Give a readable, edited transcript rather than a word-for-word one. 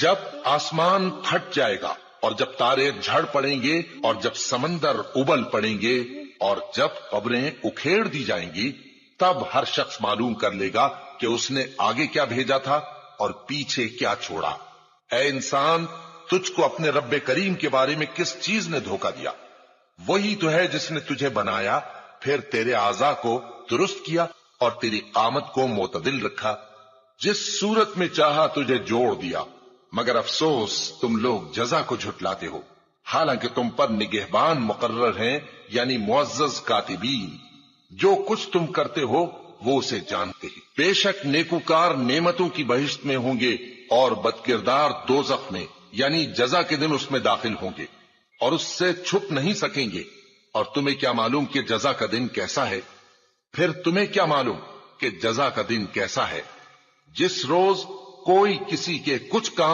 جب آسمان پھٹ جائے گا اور جب تارے جھڑ پڑیں گے اور جب سمندر ابل پڑیں گے اور جب قبریں اکھیڑ دی جائیں گی، تب ہر شخص معلوم کر لے گا کہ اس نے آگے کیا بھیجا تھا اور پیچھے کیا چھوڑا۔ اے انسان، تجھ کو اپنے رب کریم کے بارے میں کس چیز نے دھوکہ دیا؟ وہی تو ہے جس نے تجھے بنایا، پھر تیرے اعضاء کو درست کیا اور تیری قامت کو معتدل رکھا، جس صورت میں چاہا تجھے جوڑ دیا، مگر افسوس تم لوگ جزا کو جھٹلاتے ہو، حالانکہ تم پر نگہبان مقرر ہیں، یعنی معزز کاتبین، جو کچھ تم کرتے ہو وہ اسے جانتے ہیں۔ بے شک نیکوکار نعمتوں کی بہشت میں ہوں گے اور بدکردار دوزخ میں، یعنی جزا کے دن اس میں داخل ہوں گے اور اس سے چھپ نہیں سکیں گے۔ اور تمہیں کیا معلوم کہ جزا کا دن کیسا ہے؟ پھر تمہیں کیا معلوم کہ جزا کا دن کیسا ہے؟ جس روز کوئی کسی کے کچھ کام